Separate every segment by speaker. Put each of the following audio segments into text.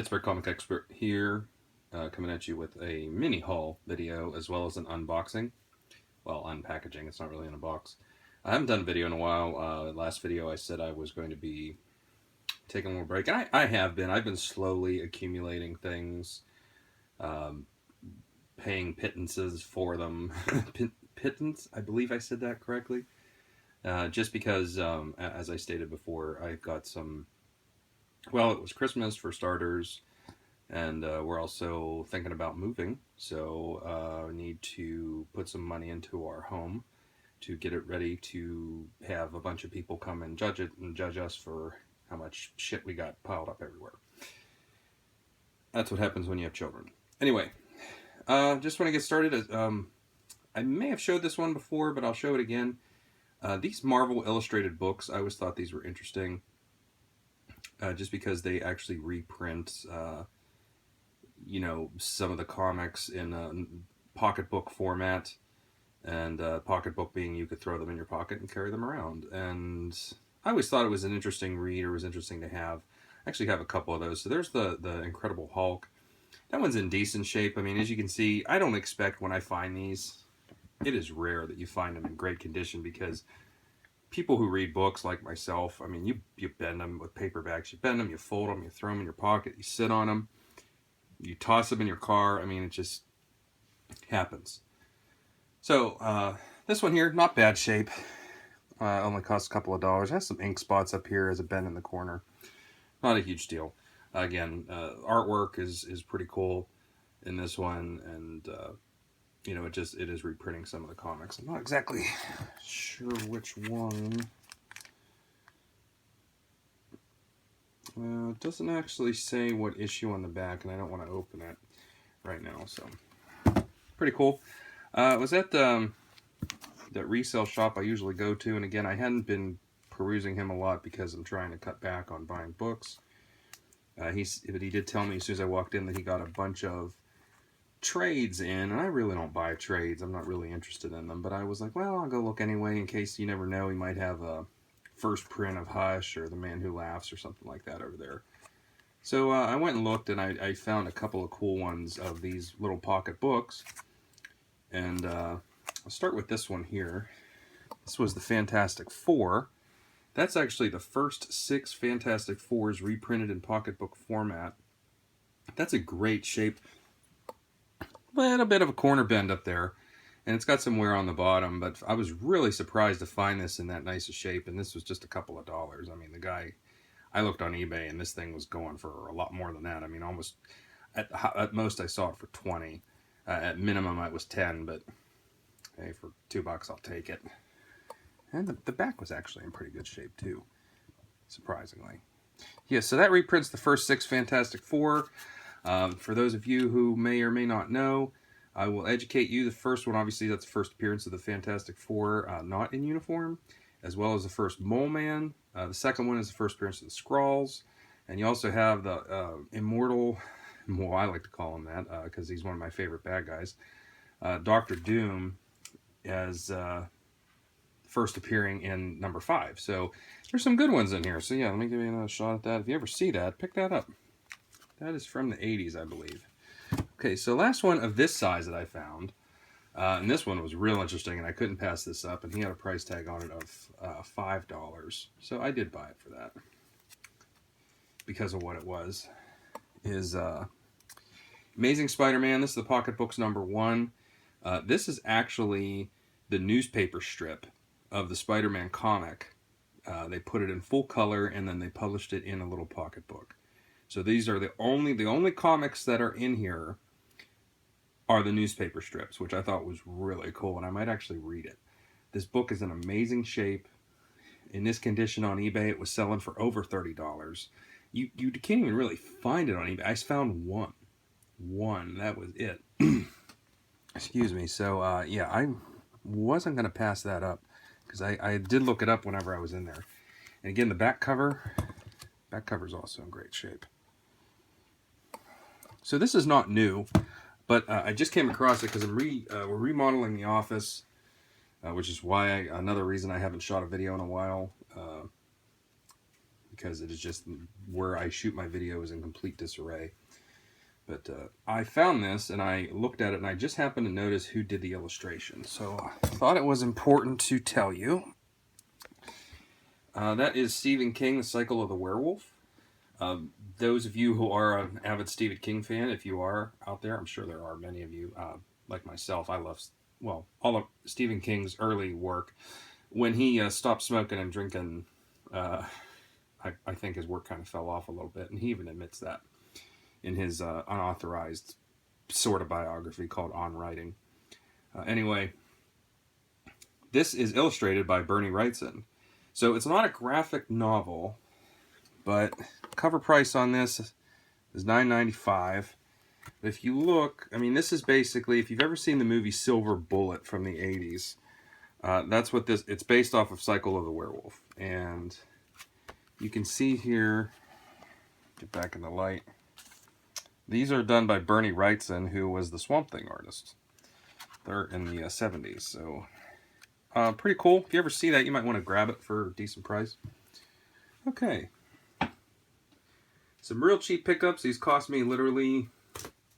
Speaker 1: Pittsburgh Comic Expert here, coming at you with a mini haul video as well as an unboxing. Well, unpackaging, it's not really in a box. I haven't done a video in a while. Last video I said I was going to be taking a little break, and I have been. I've been slowly accumulating things, paying pittances for them. Pittance, I believe I said that correctly. Just because, as I stated before, I've got some... Well, it was Christmas for starters, and we're also thinking about moving, so we need to put some money into our home to get it ready to have a bunch of people come and judge it and judge us for how much shit we got piled up everywhere. That's what happens when you have children. Anyway, just want to get started. I may have showed this one before, but I'll show it again. These Marvel illustrated books, I always thought these were interesting. Just because they actually reprint, some of the comics in a pocketbook format, and pocketbook being you could throw them in your pocket and carry them around. And I always thought it was an interesting read, or was interesting to have. I actually have a couple of those. So there's the Incredible Hulk. That one's in decent shape. I mean, as you can see, I don't expect when I find these, it is rare that you find them in great condition, because people who read books like myself, I mean, you bend them with paperbacks. You bend them, you fold them, you throw them in your pocket, you sit on them, you toss them in your car. I mean, it just happens. So this one here, not bad shape. Only costs a couple of dollars. It has some ink spots up here as a bend in the corner. Not a huge deal. Again, artwork is pretty cool in this one, and it is reprinting some of the comics. I'm not exactly sure which one. It doesn't actually say what issue on the back, and I don't want to open it right now. So, pretty cool. It was at that resale shop I usually go to, and again, I hadn't been perusing him a lot because I'm trying to cut back on buying books. But he did tell me as soon as I walked in that he got a bunch of trades in, and I really don't buy trades. I'm not really interested in them, but I was like, well, I'll go look anyway, in case, you never know, he might have a first print of Hush or The Man Who Laughs or something like that over there. So I went and looked, and I found a couple of cool ones of these little pocket books, and I'll start with this one here. This was the Fantastic Four. That's actually the first 6 Fantastic Fours reprinted in pocketbook format. That's a great shape. A bit of a corner bend up there, and it's got some wear on the bottom, but I was really surprised to find this in that nice a shape, and this was just a couple of dollars. I mean, the guy, I looked on eBay, and this thing was going for a lot more than that. I mean, almost, at most I saw it for 20. At minimum it was 10, but hey, for $2 I'll take it. And the back was actually in pretty good shape too, surprisingly. Yeah, so that reprints the first 6 Fantastic Four. For those of you who may or may not know, I will educate you. The first one, obviously, that's the first appearance of the Fantastic Four not in uniform, as well as the first Mole Man. The second one is the first appearance of the Skrulls. And you also have the Immortal, well, I like to call him that because he's one of my favorite bad guys, Dr. Doom, as first appearing in number 5. So there's some good ones in here. So yeah, let me give you another shot at that. If you ever see that, pick that up. That is from the 80s, I believe. Okay, so last one of this size that I found, and this one was real interesting, and I couldn't pass this up, and he had a price tag on it of $5. So I did buy it for that, because of what it was, is Amazing Spider-Man. This is the Pocketbooks #1. This is actually the newspaper strip of the Spider-Man comic. They put it in full color, and then they published it in a little pocketbook. So these are the only comics that are in here are the newspaper strips, which I thought was really cool, and I might actually read it. This book is in amazing shape. In this condition on eBay, it was selling for over $30. You can't even really find it on eBay. I found one. That was it. Excuse me. So yeah, I wasn't going to pass that up, because I did look it up whenever I was in there. And again, the back cover is also in great shape. So this is not new, but I just came across it because we're remodeling the office, which is why another reason I haven't shot a video in a while. because it is just where I shoot my videos in complete disarray. But I found this, and I looked at it, and I just happened to notice who did the illustration. So I thought it was important to tell you. That is Stephen King, The Cycle of the Werewolf. Those of you who are an avid Stephen King fan, if you are out there, I'm sure there are many of you, like myself. I love, well, all of Stephen King's early work. When he stopped smoking and drinking, I think his work kind of fell off a little bit, and he even admits that in his unauthorized sort of biography called On Writing. Anyway, this is illustrated by Bernie Wrightson. So it's not a graphic novel, but cover price on this is $9.95. If you look, I mean, this is basically, if you've ever seen the movie Silver Bullet from the 80s, that's what this, it's based off of Cycle of the Werewolf. And you can see here, get back in the light, these are done by Bernie Wrightson, who was the Swamp Thing artist. They're in the 70s, so pretty cool. If you ever see that, you might want to grab it for a decent price. Okay. Some real cheap pickups. These cost me literally,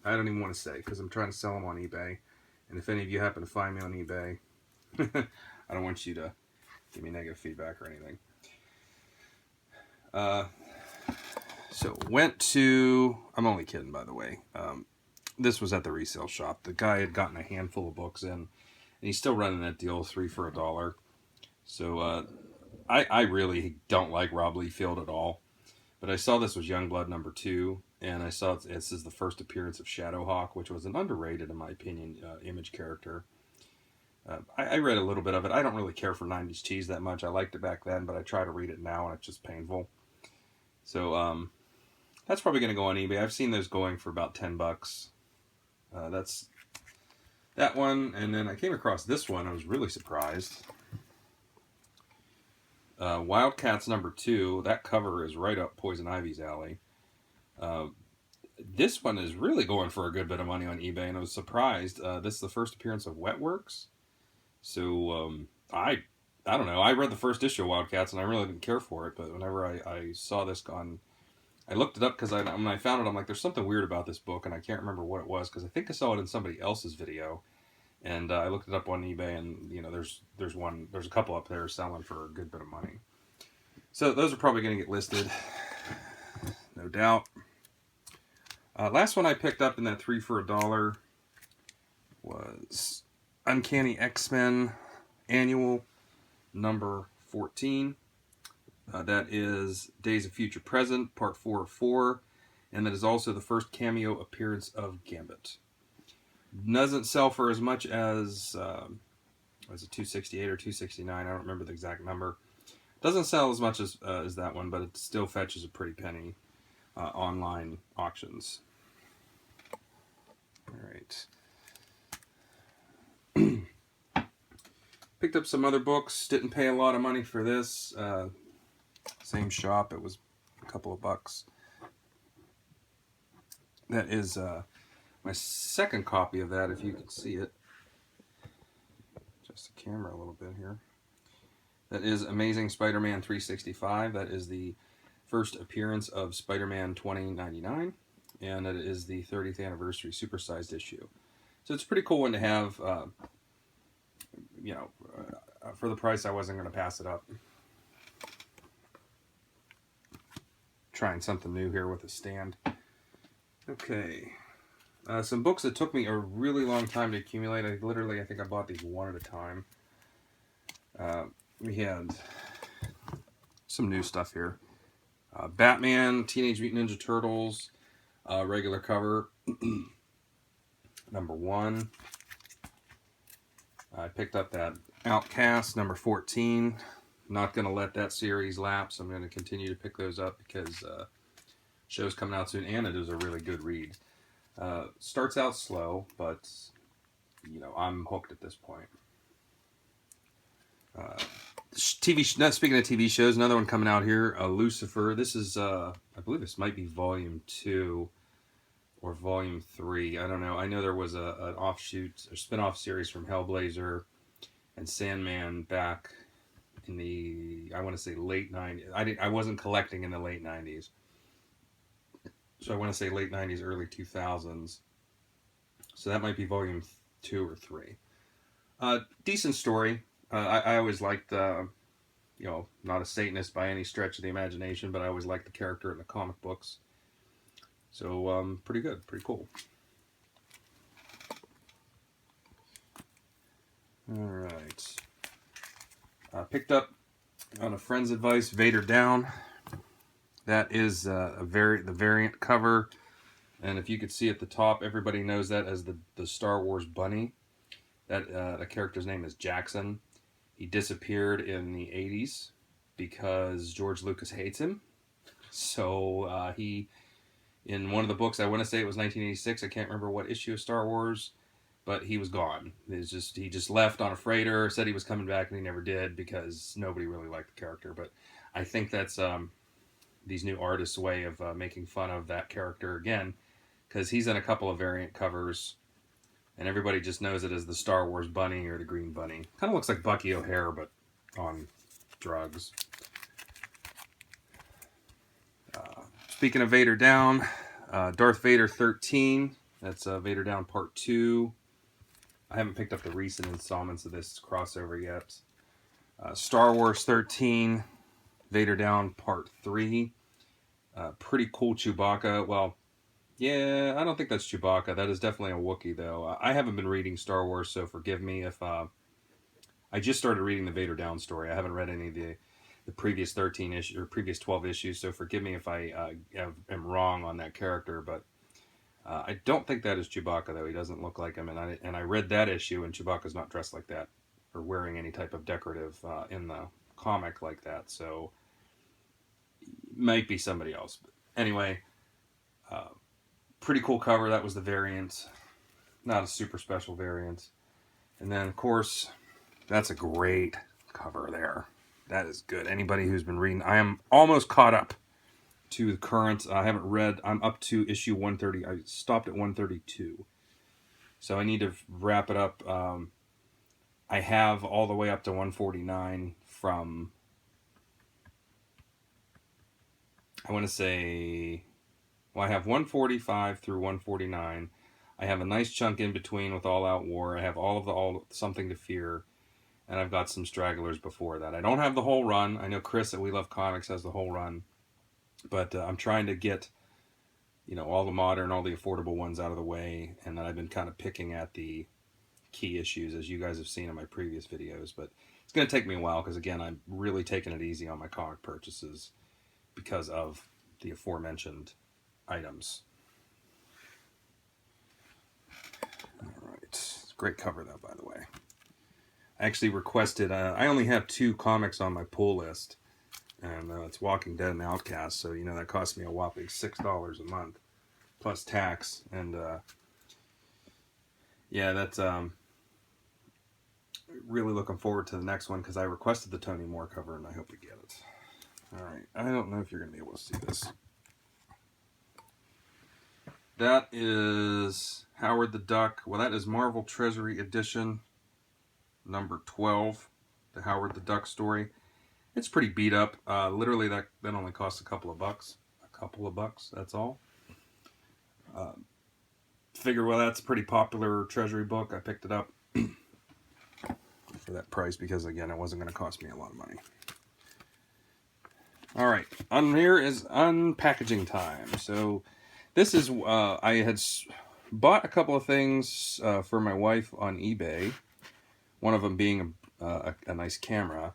Speaker 1: I don't even want to say, because I'm trying to sell them on eBay. And if any of you happen to find me on eBay, I don't want you to give me negative feedback or anything. So went to, I'm only kidding, by the way. This was at the resale shop. The guy had gotten a handful of books in, and he's still running that deal, 3 for $1. So I really don't like Rob Liefeld at all. But I saw this was Youngblood #2, and I saw this is the first appearance of Shadowhawk, which was an underrated, in my opinion, Image character. I read a little bit of it. I don't really care for 90s cheese that much. I liked it back then, but I try to read it now, and it's just painful. So that's probably going to go on eBay. I've seen those going for about $10. That's that one, and then I came across this one. I was really surprised. Wildcats #2. That cover is right up Poison Ivy's alley. This one is really going for a good bit of money on eBay, and I was surprised. This is the first appearance of Wetworks. So I don't know. I read the first issue of Wildcats, and I really didn't care for it. But whenever I saw this gone, I looked it up because when I found it, I'm like, there's something weird about this book, and I can't remember what it was because I think I saw it in somebody else's video. And I looked it up on eBay, and you know, there's a couple up there selling for a good bit of money. So those are probably going to get listed, no doubt. Last one I picked up in that 3 for $1 was Uncanny X-Men Annual number 14. That is Days of Future Present, Part 4 of 4, and that is also the first cameo appearance of Gambit. Doesn't sell for as much as was it $268 or $269? I don't remember the exact number. Doesn't sell as much as that one, but it still fetches a pretty penny online auctions. All right. Picked up some other books. Didn't pay a lot of money for this. Same shop. It was a couple of bucks. That is my second copy of that, if you can see it. Just the camera a little bit here. That is Amazing Spider-Man 365. That is the first appearance of Spider-Man 2099. And it is the 30th anniversary supersized issue. So it's a pretty cool one to have. For the price, I wasn't going to pass it up. Trying something new here with a stand. Okay. Some books that took me a really long time to accumulate. I think I bought these one at a time. We had some new stuff here. Batman, Teenage Mutant Ninja Turtles, regular cover, #1. I picked up that Outcast, number 14. Not going to let that series lapse. I'm going to continue to pick those up because show's coming out soon, and it is a really good read. Starts out slow, but you know, I'm hooked at this point. Speaking of TV shows, another one coming out here, Lucifer. This is, I believe this might be volume 2 or volume 3. I don't know. I know there was an offshoot, a spin-off series from Hellblazer and Sandman back in the, I want to say late 90s. I wasn't collecting in the late 90s. So I want to say late 90s, early 2000s. So that might be volume 2 or 3. Decent story. I always liked, you know, not a Satanist by any stretch of the imagination, but I always liked the character in the comic books. So pretty good, pretty cool. All right. Picked up on a friend's advice, Vader Down. That is the variant cover, and if you could see at the top, everybody knows that as the Star Wars bunny. That the character's name is Jackson. He disappeared in the 80s because George Lucas hates him. So he, in one of the books, I want to say it was 1986. I can't remember what issue of Star Wars, but he was gone. He just left on a freighter, said he was coming back, and he never did because nobody really liked the character. But I think that's these new artists' way of making fun of that character again, because he's in a couple of variant covers, and everybody just knows it as the Star Wars bunny or the Green Bunny. Kind of looks like Bucky O'Hare, but on drugs. Speaking of Vader Down, Darth Vader 13. That's Vader Down Part 2. I haven't picked up the recent installments of this crossover yet. Star Wars 13, Vader Down Part 3. Pretty cool Chewbacca. Well, yeah, I don't think that's Chewbacca. That is definitely a Wookiee, though. I haven't been reading Star Wars, so forgive me if... I just started reading the Vader Down story. I haven't read any of the previous 13 issues or previous 12 issues, so forgive me if I am wrong on that character, but I don't think that is Chewbacca, though. He doesn't look like him, and I read that issue, and Chewbacca's not dressed like that or wearing any type of decorative in the comic like that, so might be somebody else. But anyway, pretty cool cover. That was the variant, not a super special variant. And then, of course, that's a great cover there. That is good. Anybody who's been reading, I am almost caught up to the current. I haven't read. I'm up to issue 130. I stopped at 132, so I need to wrap it up. I have all the way up to 149 from, I want to say, well, I have 145 through 149. I have a nice chunk in between with All Out War. I have all of the Something to Fear. And I've got some stragglers before that. I don't have the whole run. I know Chris at We Love Comics has the whole run. But I'm trying to get, you know, all the modern, all the affordable ones out of the way. And then I've been kind of picking at the key issues, as you guys have seen in my previous videos. But it's going to take me a while because, again, I'm really taking it easy on my comic purchases because of the aforementioned items. All right. It's a great cover, though, by the way. I actually requested, I only have 2 comics on my pull list, and it's Walking Dead and Outcast, so, you know, that cost me a whopping $6 a month, plus tax, and, yeah, that's, really looking forward to the next one, because I requested the Tony Moore cover, and I hope we get it. Alright, I don't know if you're going to be able to see this. That is Howard the Duck. Well, that is Marvel Treasury Edition number 12, the Howard the Duck story. It's pretty beat up. Literally, that only costs a couple of bucks. A couple of bucks, that's all. Figure, well, that's a pretty popular Treasury book. I picked it up for that price because, again, it wasn't going to cost me a lot of money. All right, on here is unpackaging time. So this is, I had bought a couple of things for my wife on eBay. One of them being a nice camera.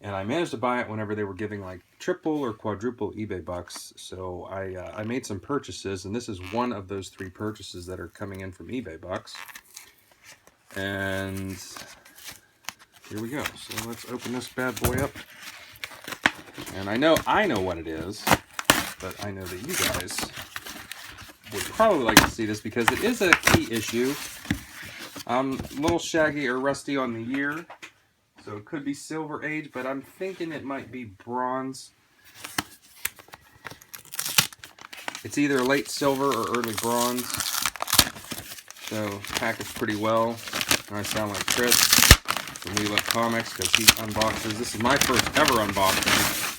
Speaker 1: And I managed to buy it whenever they were giving like triple or quadruple eBay bucks. So I made some purchases, and this is one of those 3 purchases that are coming in from eBay bucks. And here we go. So let's open this bad boy up. And I know what it is, but I know that you guys would probably like to see this because it is a key issue. A little shaggy or rusty on the year, so it could be Silver Age, but I'm thinking it might be Bronze. It's either late Silver or early Bronze, so packaged pretty well. I sound like Chris. from We Love Comics because he unboxes. This is my first ever unboxing.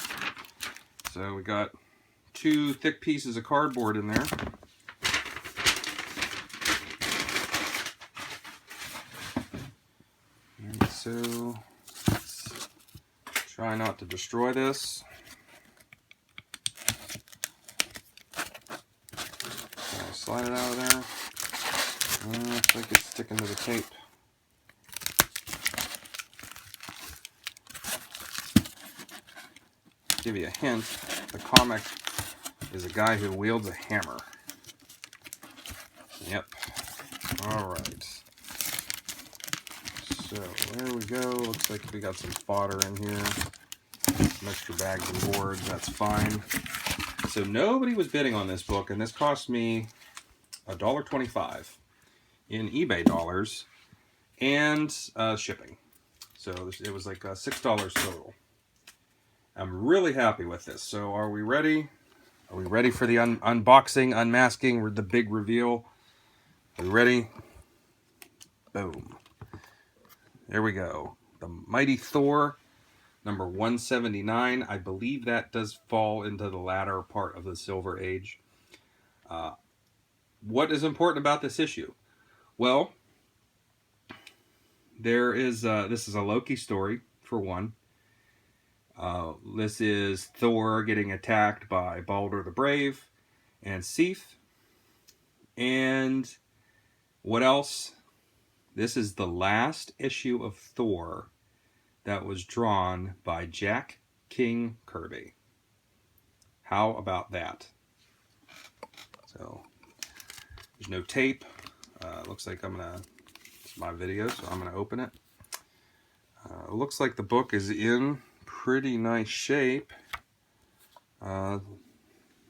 Speaker 1: So we got 2 thick pieces of cardboard in there. And so let's try not to destroy this. Slide it out of there. Looks like it's sticking to the tape. Give you a hint, the comic is a guy who wields a hammer. Yep. Alright. So, there we go. Looks like we got some fodder in here. Some extra bags and boards. That's fine. So, nobody was bidding on this book, and this cost me $1.25 in eBay dollars and shipping. So, it was like $6 total. I'm really happy with this. So, are we ready? Are we ready for the unboxing, unmasking, the big reveal? Are we ready? Boom. There we go. The Mighty Thor, number 179. I believe that does fall into the latter part of the Silver Age. What is important about this issue? Well, this is a Loki story, for one. This is Thor getting attacked by Baldur the Brave and Sif. And what else? This is the last issue of Thor that was drawn by Jack King Kirby. How about that? So, there's no tape. Looks like it's my video, so I'm gonna open it. It looks like the book is in pretty nice shape. The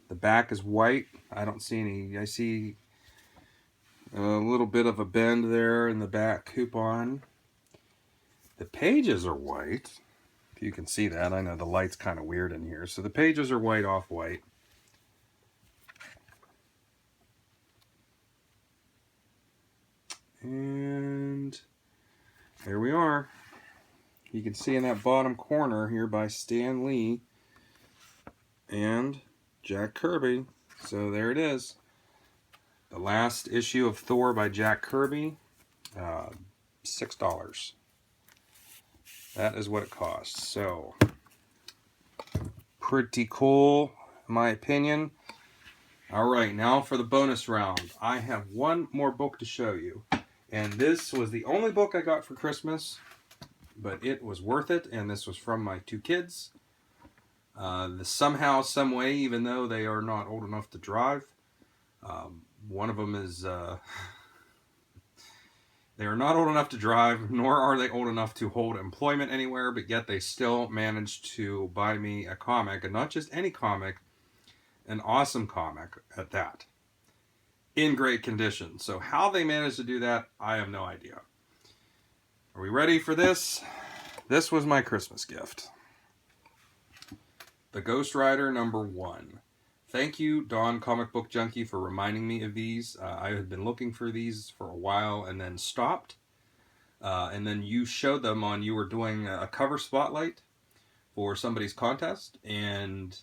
Speaker 1: back is white. I don't see any. I see a little bit of a bend there in the back coupon. The pages are white. If you can see that. I know the light's kind of weird in here. So the pages are white off white. And here we are. You can see in that bottom corner here by Stan Lee and Jack Kirby. So there it is. The last issue of Thor by Jack Kirby. $6. That is what it costs. So, pretty cool, in my opinion. Alright, now for the bonus round. I have one more book to show you. And this was the only book I got for Christmas. But it was worth it, and this was from my 2 kids. Somehow, some way, even though they are not old enough to drive, one of them is, they are not old enough to drive, nor are they old enough to hold employment anywhere, but yet they still managed to buy me a comic, and not just any comic, an awesome comic at that, in great condition. So how they managed to do that, I have no idea. Are we ready for this? This was my Christmas gift. The Ghost Rider number 1. Thank you, Don Comic Book Junkie, for reminding me of these. I had been looking for these for a while and then stopped. And then you showed them you were doing a cover spotlight for somebody's contest. And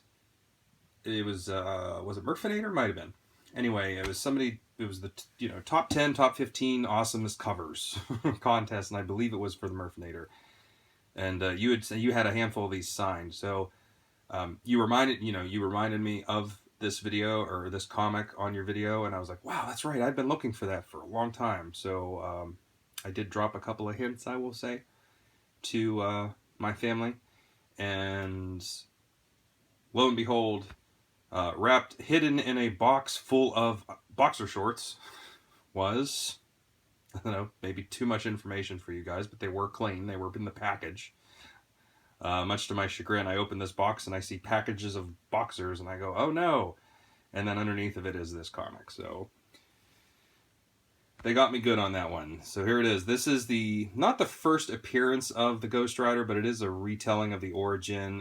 Speaker 1: it was it Murfinator? Might have been. Anyway, it was somebody, it was the top 10, top 15 awesomest covers contest, and I believe it was for the Murfinator. And you had a handful of these signed. So you reminded me of this video or this comic on your video, and I was like, wow, that's right. I've been looking for that for a long time. So I did drop a couple of hints, I will say, to my family, and lo and behold, hidden in a box full of boxer shorts was, I don't know, maybe too much information for you guys, but they were clean. They were in the package. Much to my chagrin, I open this box and I see packages of boxers, and I go, oh no! And then underneath of it is this comic. So they got me good on that one. So here it is. This is not the first appearance of the Ghost Rider, but it is a retelling of the origin.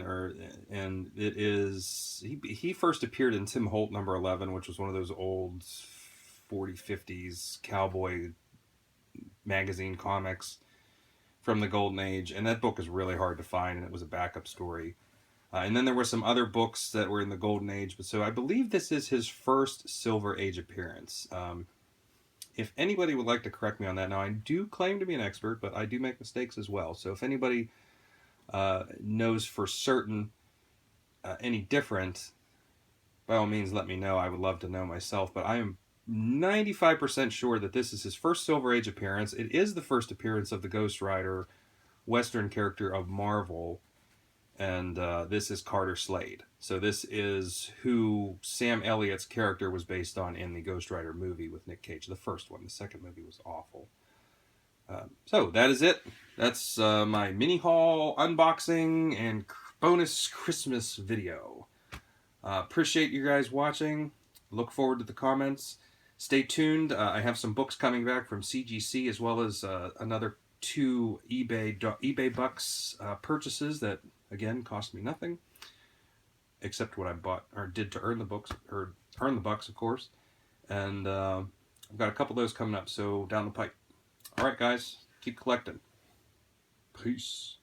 Speaker 1: And it is, he first appeared in Tim Holt number 11, which was one of those old 40s, 50s cowboy magazine comics from the Golden Age, and that book is really hard to find, and it was a backup story. And then there were some other books that were in the Golden Age, but so I believe this is his first Silver Age appearance. If anybody would like to correct me on that, now I do claim to be an expert, but I do make mistakes as well. So if anybody knows for certain any different, by all means let me know. I would love to know myself, but I am 95% sure that this is his first Silver Age appearance. It is the first appearance of the Ghost Rider Western character of Marvel, and this is Carter Slade. So this is who Sam Elliott's character was based on in the Ghost Rider movie with Nick Cage, the first one. The second movie was awful. So that is it. That's my mini haul, unboxing, and bonus Christmas video. Appreciate you guys watching. Look forward to the comments. Stay tuned. I have some books coming back from CGC, as well as another 2 eBay bucks purchases that, again, cost me nothing, except what I bought or did to earn the books, or earn the bucks, of course. And I've got a couple of those coming up, so down the pipe. All right, guys, keep collecting. Peace.